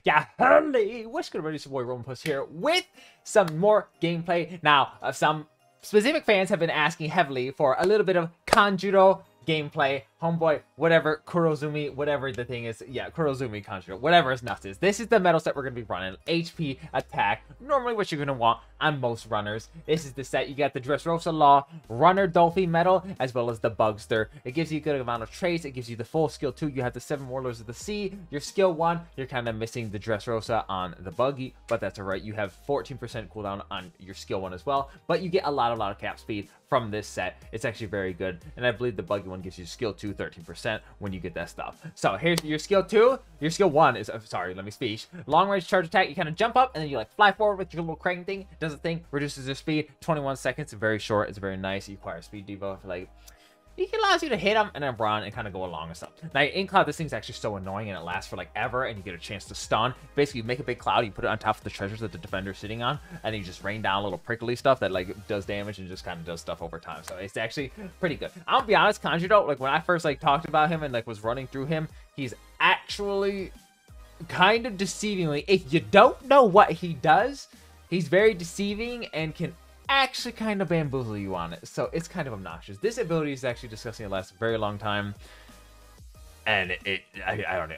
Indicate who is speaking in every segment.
Speaker 1: Yeah, holy, what's good, everybody? It's your boy Roman Puss here with some more gameplay. Now, some specific fans have been asking heavily for a little bit of Kanjuro gameplay. Homeboy, whatever, Kurozumi, whatever the thing is. Yeah, Kurozumi, Kanjuro, whatever his nuts is. This is the metal set we're going to be running. HP, attack, normally what you're going to want on most runners. This is the set. You got the Dressrosa Law, Runner Dolphy Metal, as well as the Bugster. It gives you a good amount of traits. It gives you the full skill 2. You have the 7 Warlords of the Sea. Your skill 1, you're kind of missing the Dressrosa on the Buggy, but that's alright. You have 14% cooldown on your skill 1 as well, but you get a lot of cap speed from this set. It's actually very good, and I believe the Buggy one gives you skill 2 13% when you get that stuff. So here's your skill 2. Your skill 1 is sorry, let me speak. Long range charge attack. You kind of jump up and then you like fly forward with your little crane thing. Does a thing, reduces your speed 21 seconds. Very short. It's very nice. You acquire speed debuff. Like, it allows you to hit them and then run and kind of go along and stuff. Now, in cloud, this thing's actually so annoying and it lasts for like ever, and you get a chance to stun. Basically, you make a big cloud, you put it on top of the treasures that the defender's sitting on, and then you just rain down little prickly stuff that like does damage and just kind of does stuff over time. So it's actually pretty good. I'll be honest, Kanjuro, like when I first like talked about him and like was running through him, he's actually kind of deceivingly, if you don't know what he does, he's very deceiving and can actually kind of bamboozle you on it. So it's kind of obnoxious. This ability is actually disgusting. It lasts a very long time, and I don't know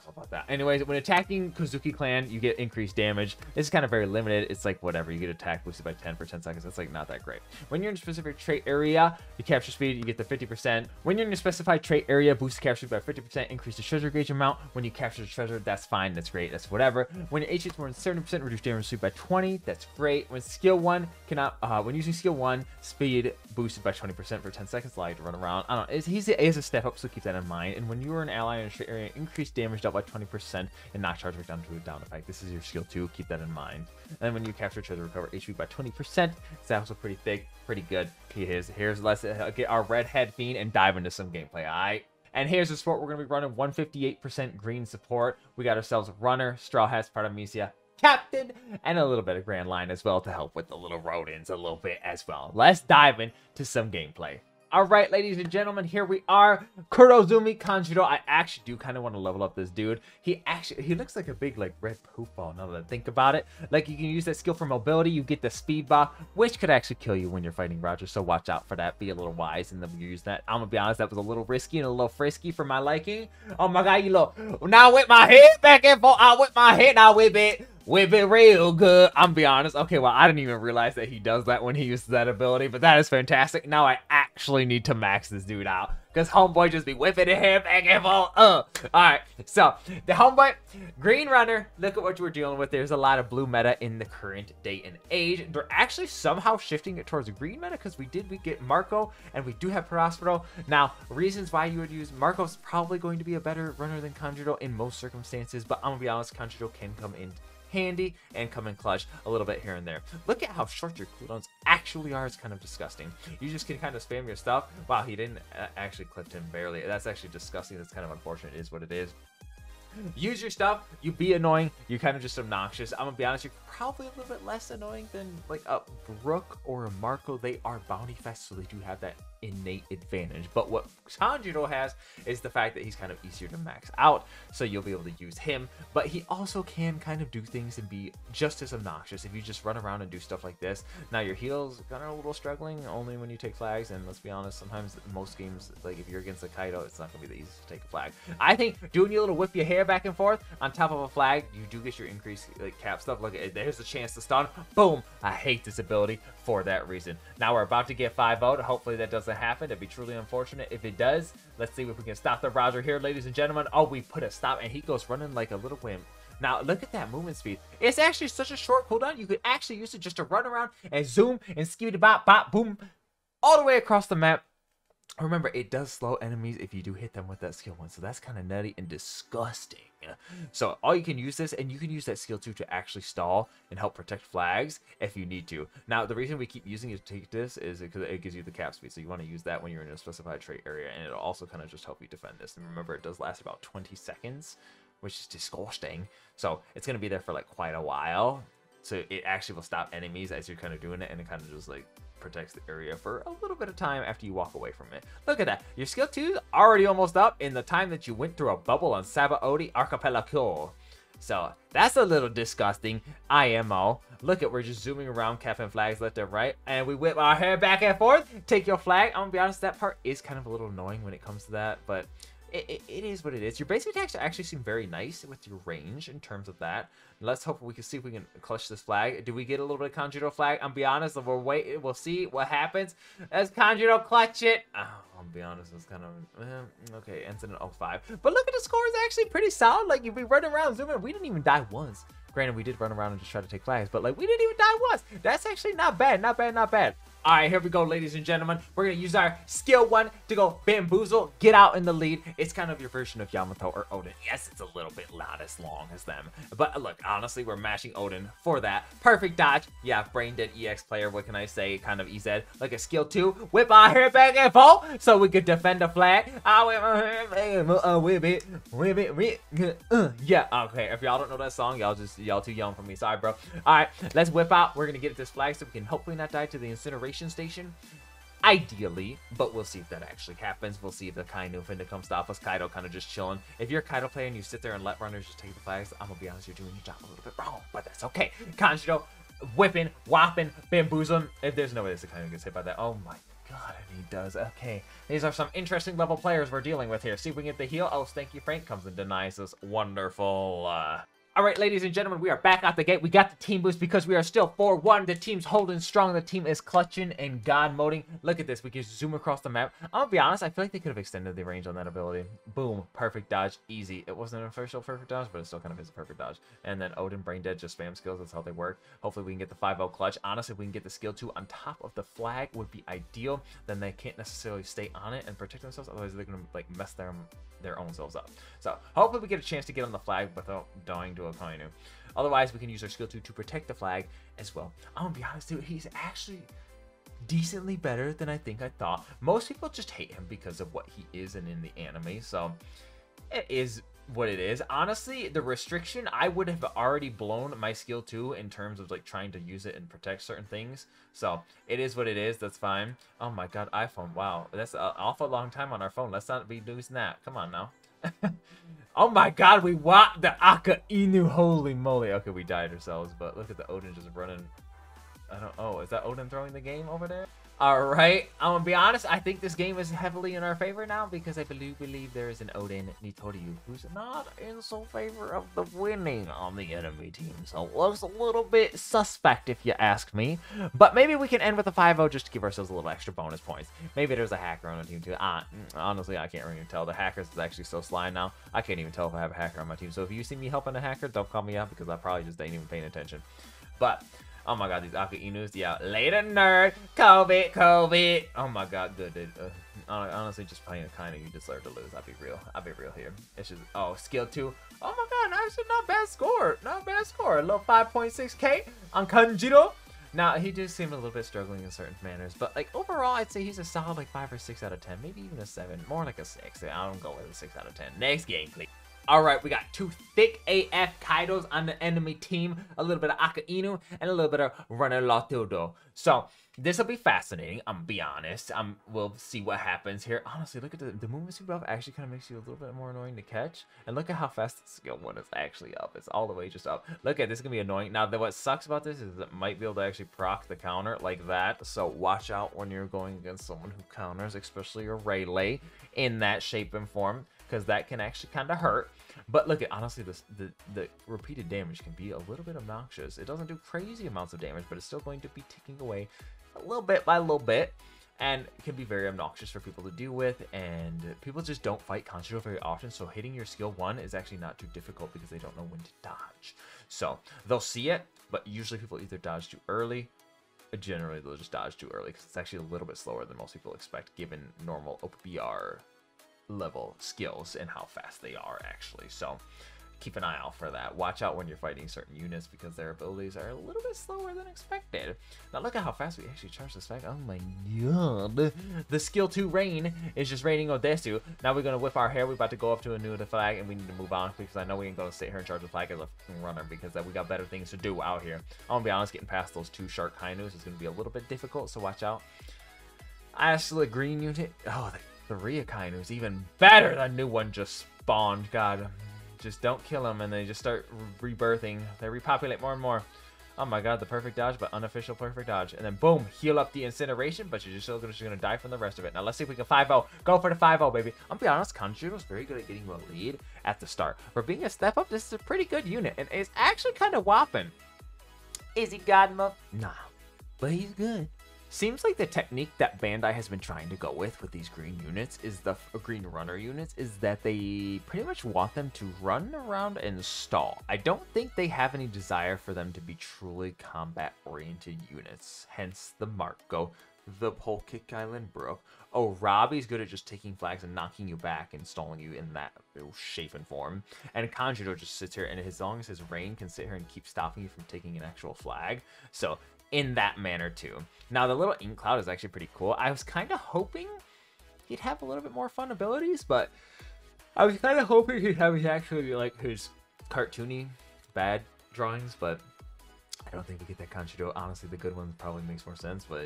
Speaker 1: about that. Anyways, when attacking Kozuki clan, you get increased damage. This is kind of very limited. It's like whatever, you get attack boosted by 10 for 10 seconds. That's like not that great. When you're in a specific trait area, you capture speed, you get the 50%. When you're in a specified trait area, boost capture speed by 50%, increase the treasure gauge amount. When you capture the treasure, that's fine, that's great, that's whatever. When your HP is more than 70%, reduce damage speed by 20, that's great. When skill 1 cannot when using skill 1, speed boosted by 20% for 10 seconds, allow you to run around. I don't know, he is a step up, so keep that in mind. And when you are an ally in a trait area, increase damage dealt by 20% and knock charge rate down to a down effect. This is your skill 2. Keep that in mind. And then when you capture treasure, recover HP by 20%. It's also pretty thick, pretty good. Here's let's get our red head fiend and dive into some gameplay. Alright. And here's the support. We're gonna be running 158% green support. We got ourselves Runner, Straw Hats, Paramecia, Captain, and a little bit of Grand Line as well to help with the little rodents a little bit as well. Let's dive into some gameplay. Alright, ladies and gentlemen, here we are. Kurozumi Kanjuro. I actually do kind of want to level up this dude. He looks like a big like red poop ball now that I think about it. Like, you can use that skill for mobility. You get the speed buff, which could actually kill you when you're fighting Roger, so watch out for that. Be a little wise and then use that. I'm gonna be honest, that was a little risky and a little frisky for my liking. Oh my god, you look. Now whip my head back and forth. I whip my head, now whip it. Whip it real good. I'm be honest. Okay, well, I didn't even realize that he does that when he uses that ability, but that is fantastic. Now I actually need to max this dude out, because homeboy just be whipping him back and forth. Alright, so the homeboy, Green Runner, look at what we're dealing with. There's a lot of blue meta in the current day and age. They're actually somehow shifting it towards a green meta, because we get Marco, and we do have Prospero. Now, reasons why you would use Marco's probably going to be a better runner than Kanjuro in most circumstances, but I'm gonna be honest, Kanjuro can come in handy and come in clutch a little bit here and there. Look at how short your cooldowns actually are. It's kind of disgusting. You just can kind of spam your stuff. Wow, he didn't actually clip him barely. That's actually disgusting. That's kind of unfortunate. It is what it is. Use your stuff. You be annoying. You're kind of just obnoxious. I'm gonna be honest, you're probably a little bit less annoying than like a Brook or a Marco. They are bounty fest, so they do have that innate advantage. But what Kanjuro has is the fact that he's kind of easier to max out, so you'll be able to use him. But he also can kind of do things and be just as obnoxious if you just run around and do stuff like this. Now your heals kind of a little struggling only when you take flags, and let's be honest, sometimes most games, like if you're against a Kaido, it's not gonna be the easiest to take a flag. I think doing your little whip your hair back and forth on top of a flag, you do get your increased like cap stuff. Look, there's a chance to stun. Boom! I hate this ability for that reason. Now we're about to get 5-0. Hopefully that doesn't happen. That'd be truly unfortunate if it does. Let's see if we can stop the Roger here, ladies and gentlemen. Oh, we put a stop, and he goes running like a little wimp. Now, look at that movement speed. It's actually such a short cooldown. You could actually use it just to run around and zoom and skibidi bop bop boom all the way across the map. Remember, it does slow enemies if you do hit them with that skill 1, so that's kind of nutty and disgusting. So all you can use this, and you can use that skill 2 to actually stall and help protect flags if you need to. Now, the reason we keep using it to take this is because it gives you the cap speed, so you want to use that when you're in a specified trait area, and it'll also kind of just help you defend this. And remember, it does last about 20 seconds, which is disgusting. So it's going to be there for like quite a while. So it actually will stop enemies as you're kind of doing it, and it kind of just like protects the area for a little bit of time after you walk away from it. Look at that. Your skill 2 is already almost up in the time that you went through a bubble on Sabaody Archipelago. So that's a little disgusting. IMO. Look at, we're just zooming around, capping flags left and right, and we whip our hair back and forth. Take your flag. I'm gonna be honest, that part is kind of a little annoying when it comes to that, but it is what it is. Your basic attacks actually seem very nice with your range in terms of that. Let's hope we can see if we can clutch this flag. Do we get a little bit of Kanjuro flag? I'm be honest, we'll wait. We'll see what happens as Kanjuro clutch it. Oh, I'll be honest, it's kind of okay. Ends in an 05. But look at the score, is actually pretty solid. Like, if we run around, zoom in, we didn't even die once. Granted, we did run around and just try to take flags, but like, we didn't even die once. That's actually not bad, not bad, not bad. All right, here we go, ladies and gentlemen. We're gonna use our skill 1 to go Bamboozle, get out in the lead. It's kind of your version of Yamato or Odin. Yes, it's a little bit not as long as them, but look, honestly, we're mashing Odin for that. Perfect dodge. Yeah, brain dead EX player. What can I say? Kind of EZ. Like a skill 2, whip our hair back and forth so we could defend the flag. I whip my hair back, whip it. Yeah. Okay. If y'all don't know that song, y'all too young for me. Sorry, bro. All right, let's whip out. We're gonna get at this flag so we can hopefully not die to the incineration station, ideally, but we'll see if that actually happens. We'll see if the Kainu finna come stop us. Kaido kind of just chilling. If you're a Kaido player and you sit there and let runners just take the flags, I'm gonna be honest, you're doing your job a little bit wrong, but that's okay. Kanjuro whipping, whopping, bamboozling. If there's no way this Kainu gets hit by that. Oh my god, and he does. Okay, these are some interesting level players we're dealing with here. See if we can get the heal. Oh, Stanky Frank comes and denies us. Wonderful. All right, ladies and gentlemen, we are back out the gate. We got the team boost because we are still 4-1. The team's holding strong. The team is clutching and god moding. Look at this. We can zoom across the map. I'll be honest, I feel like they could have extended the range on that ability. Boom. Perfect dodge. Easy. It wasn't an official perfect dodge, but it still kind of is a perfect dodge. And then Odin, Brain Dead, just spam skills. That's how they work. Hopefully, we can get the 5-0 clutch. Honestly, if we can get the skill 2 on top of the flag would be ideal. Then they can't necessarily stay on it and protect themselves. Otherwise, they're going to like mess their own selves up. So hopefully we get a chance to get on the flag without dying to a Kainu. Otherwise, we can use our skill 2 to protect the flag as well. I'm gonna be honest, dude, he's actually decently better than I think I thought. Most people just hate him because of what he is and in the anime, so it is what it is. Honestly, the restriction, I would have already blown my skill 2 in terms of like trying to use it and protect certain things. So it is what it is. That's fine. Oh my god, iPhone. Wow, that's an awful long time on our phone. Let's not be using that. Come on now. Oh my god, we want the Aka Inu. Holy moly. Okay, we died ourselves, but look at the Odin just running. Oh, is that Odin throwing the game over there? Alright, I'm gonna be honest, I think this game is heavily in our favor now because I believe there is an Odin Nitoryu who's not in so favor of the winning on the enemy team. So it looks a little bit suspect if you ask me. But maybe we can end with a 5-0 just to give ourselves a little extra bonus points. Maybe there's a hacker on the team too. Honestly, I can't really tell. The hackers is actually so sly now. I can't even tell if I have a hacker on my team. So if you see me helping a hacker, don't call me out because I probably just ain't even paying attention. But oh my god, these Aka Inus, yeah. Later, nerd. COVID. Oh my god, good, dude. Honestly, just playing a kind of, you deserve to lose. I'll be real here. It's just, oh, skill 2. Oh my god, actually not bad score. Not bad score. A little 5.6k on Kanjuro. Now, he does seem a little bit struggling in certain manners, but like overall, I'd say he's a solid like 5 or 6 out of 10. Maybe even a 7. More like a 6. I don't go with a 6 out of 10. Next game, please. Alright, we got 2 thick AF Kaidos on the enemy team, a little bit of Aka Inu, and a little bit of Runner Latudo. So, this will be fascinating, I'm gonna be honest. We'll see what happens here. Honestly, look at the movement speed buff actually kind of makes you a little bit more annoying to catch. And look at how fast the skill 1 is actually up. It's all the way just up. Look at this, is gonna be annoying. Now, what sucks about this is it might be able to actually proc the counter like that. So, watch out when you're going against someone who counters, especially a Rayleigh, in that shape and form, because that can actually kind of hurt. But look at, honestly, the repeated damage can be a little bit obnoxious. It doesn't do crazy amounts of damage, but it's still going to be ticking away a little bit by a little bit, and it can be very obnoxious for people to deal with, and people just don't fight Kanjuro very often, so hitting your skill 1 is actually not too difficult because they don't know when to dodge. So they'll see it, but usually people either dodge too early, or generally they'll just dodge too early because it's actually a little bit slower than most people expect given normal OPBR level skills and how fast they are actually. So keep an eye out for that. Watch out when you're fighting certain units because their abilities are a little bit slower than expected. Now look at how fast we actually charge this back. Oh my god. The skill 2 rain is just raining Odesu. Now we're gonna whip our hair. We're about to go up to a new flag and we need to move on because I know we ain't gonna sit here and charge the flag as a runner because we got better things to do out here. I'm gonna be honest, getting past those 2 shark Kainus is gonna be a little bit difficult, so watch out. Actually, green unit. Oh, the Ria Kainu is even better. That new one just spawned. God, Just don't kill them, and they just start rebirthing. They repopulate more and more. Oh my god, the perfect dodge, but unofficial perfect dodge. And then boom, heal up the incineration, but you're just still gonna die from the rest of it. Now let's see if we can 5-0. Go for the 5-0, baby. I'm be honest, Kanjuro's very good at getting a lead at the start. For being a step up, this is a pretty good unit, and it's actually kind of whopping. Is he god mode? Nah, but he's good. Seems like the technique that Bandai has been trying to go with these green units is green runner units is that they pretty much want them to run around and stall. I don't think they have any desire for them to be truly combat oriented units. Hence the Marco, the whole Kick Island bro. Oh, Robbie's good at just taking flags and knocking you back and stalling you in that shape and form. And Kanjuro just sits here, and as long as his rain can sit here and keep stopping you from taking an actual flag. So in that manner too. Now the little ink cloud is actually pretty cool. I was kind of hoping he'd have a little bit more fun abilities, but I was kind of hoping he'd have actually like his cartoony bad drawings, but I don't think we get that Kanjuro. Honestly, the good one probably makes more sense, but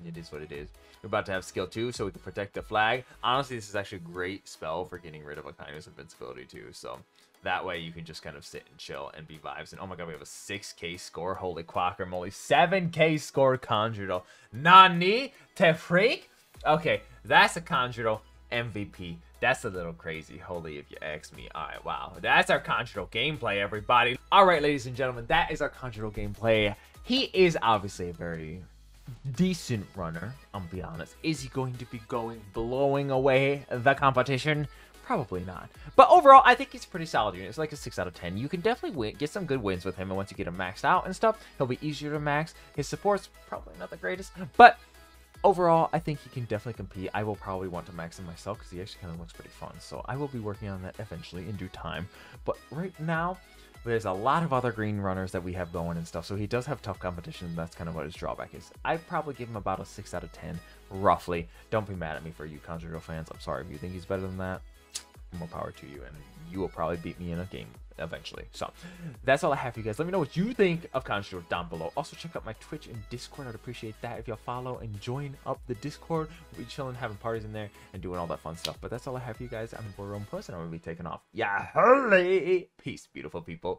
Speaker 1: it is what it is. We're about to have skill 2, so we can protect the flag. Honestly, this is actually a great spell for getting rid of Akaino's invincibility too, so that way you can just kind of sit and chill and be vibes. And oh my god, we have a 6k score. Holy quacker moly. 7k score Kanjuro. Nani? Te freak? Okay, that's a Kanjuro MVP. That's a little crazy, holy, if you ask me. Alright, wow. That's our Kanjuro gameplay, everybody. Alright, ladies and gentlemen, that is our Kanjuro gameplay. He is obviously a very decent runner, I'm gonna be honest. Is he going to be blowing away the competition? Probably not. But overall, I think he's a pretty solid unit. It's like a 6 out of 10. You can definitely get some good wins with him, and once you get him maxed out and stuff, he'll be easier to max. His support's probably not the greatest, but overall, I think he can definitely compete. I will probably want to max him myself because he actually kind of looks pretty fun. So I will be working on that eventually in due time. But right now, there's a lot of other green runners that we have going and stuff. So he does have tough competition. That's kind of what his drawback is. I'd probably give him about a 6 out of 10, roughly. Don't be mad at me for you Kanjuro fans. I'm sorry if you think he's better than that. More power to you, and you will probably beat me in a game eventually. So that's all I have for you guys. Let me know what you think of Kanjuro down below. Also check out my Twitch and Discord. I'd appreciate that if y'all follow and join up the Discord. We'll be chilling, having parties in there, and doing all that fun stuff. But that's all I have for you guys. I'm your boy Rome Puss, and I'm gonna be taking off. Yeah, holy peace, beautiful people.